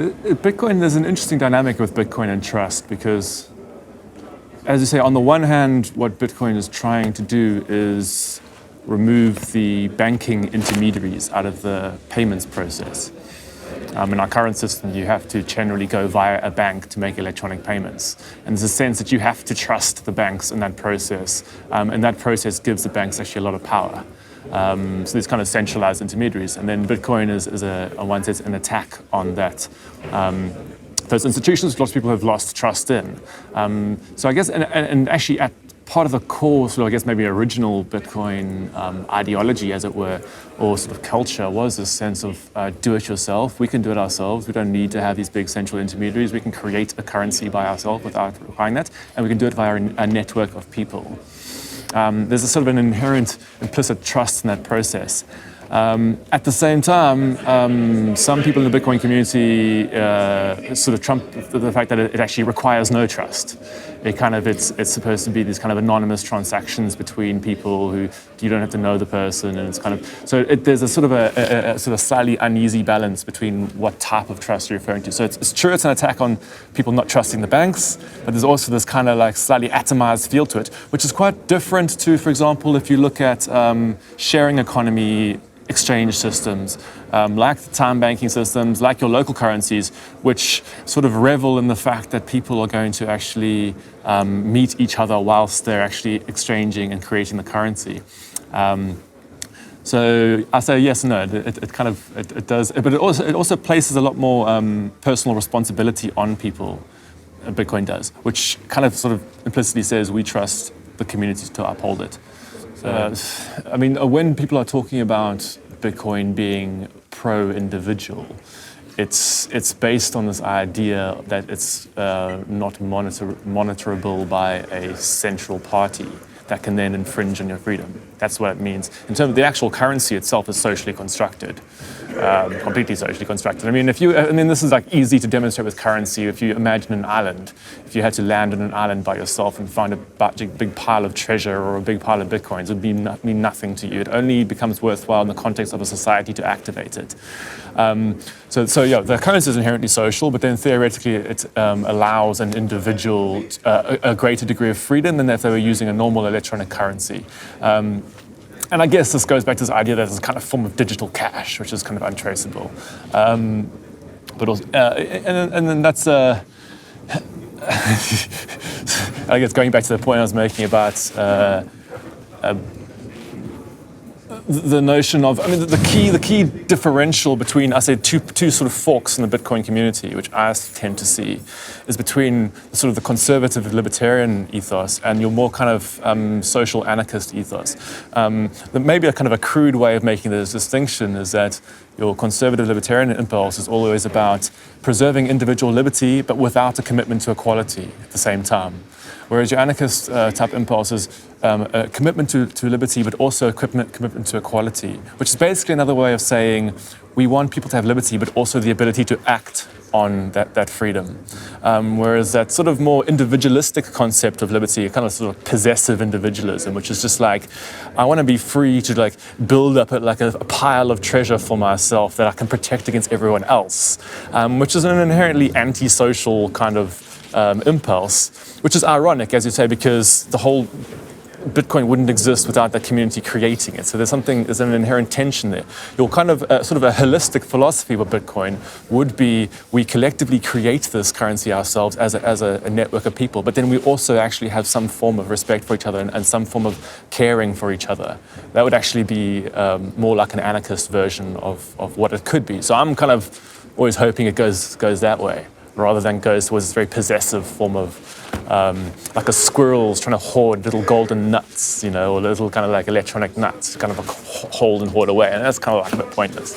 Bitcoin, there's an interesting dynamic with Bitcoin and trust because, as you say, on the one hand, what Bitcoin is trying to do is remove the banking intermediaries out of the payments process. In our current system, you have to generally go via a bank to make electronic payments. And there's a sense that you have to trust the banks in that process. And that process gives the banks actually a lot of power. So these kind of centralized intermediaries. And then Bitcoin is on one sense, an attack on that. Those institutions lots of people have lost trust in. So I guess, and actually at part of the core, sort of, I guess maybe original Bitcoin ideology, as it were, or sort of culture, was this sense of do it yourself. We can do it ourselves. We don't need to have these big central intermediaries. We can create a currency by ourselves without requiring that, and we can do it via a network of people. There's a sort of an inherent implicit trust in that process. At the same time, some people in the Bitcoin community sort of trump the fact that it actually requires no trust. It's supposed to be these kind of anonymous transactions between people who you don't have to know the person, and it's kind of so there's a sort of a sort of slightly uneasy balance between what type of trust you're referring to. So it's true it's an attack on people not trusting the banks, but there's also this kind of like slightly atomized feel to it, which is quite different to, for example, if you look at sharing economy exchange systems, like the time banking systems, like your local currencies, which sort of revel in the fact that people are going to actually meet each other whilst they're actually exchanging and creating the currency. So I say yes and no. It does, but it also places a lot more personal responsibility on people. Bitcoin does, which kind of sort of implicitly says we trust the community to uphold it. I mean, when people are talking about Bitcoin being pro-individual, it's based on this idea that it's not monitorable by a central party that can then infringe on your freedom. That's what it means. In terms of the actual currency itself is socially constructed, completely socially constructed. I mean, this is like easy to demonstrate with currency. If you imagine an island, if you had to land on an island by yourself and find a big pile of treasure or a big pile of bitcoins, it would mean nothing to you. It only becomes worthwhile in the context of a society to activate it. So yeah, the currency is inherently social, but then theoretically it allows an individual a greater degree of freedom than if they were using a normal electronic currency. And I guess this goes back to this idea that it's a kind of form of digital cash, which is kind of untraceable. But also, and then that's, I guess going back to the point I was making about the notion of, I mean, the key differential between, I say, two sort of forks in the Bitcoin community, which I tend to see, is between sort of the conservative libertarian ethos and your more kind of social anarchist ethos. Maybe a kind of a crude way of making this distinction is that your conservative libertarian impulse is always about preserving individual liberty, but without a commitment to equality at the same time. Whereas your anarchist type impulse is a commitment to liberty, but also a commitment to equality, which is basically another way of saying we want people to have liberty, but also the ability to act on that freedom. Whereas that sort of more individualistic concept of liberty, a kind of sort of possessive individualism, which is just like, I want to be free to like build up a pile of treasure for myself that I can protect against everyone else, which is an inherently antisocial kind of impulse, which is ironic, as you say, because the whole Bitcoin wouldn't exist without that community creating it. So there's an inherent tension there. Your kind of sort of a holistic philosophy of Bitcoin would be we collectively create this currency ourselves as a network of people, but then we also actually have some form of respect for each other and some form of caring for each other. That would actually be more like an anarchist version of what it could be. So I'm kind of always hoping it goes that way, rather than goes towards this very possessive form of like a squirrel's trying to hoard little golden nuts, or little kind of like electronic nuts, kind of hold and hoard away, and that's kind of like a bit pointless,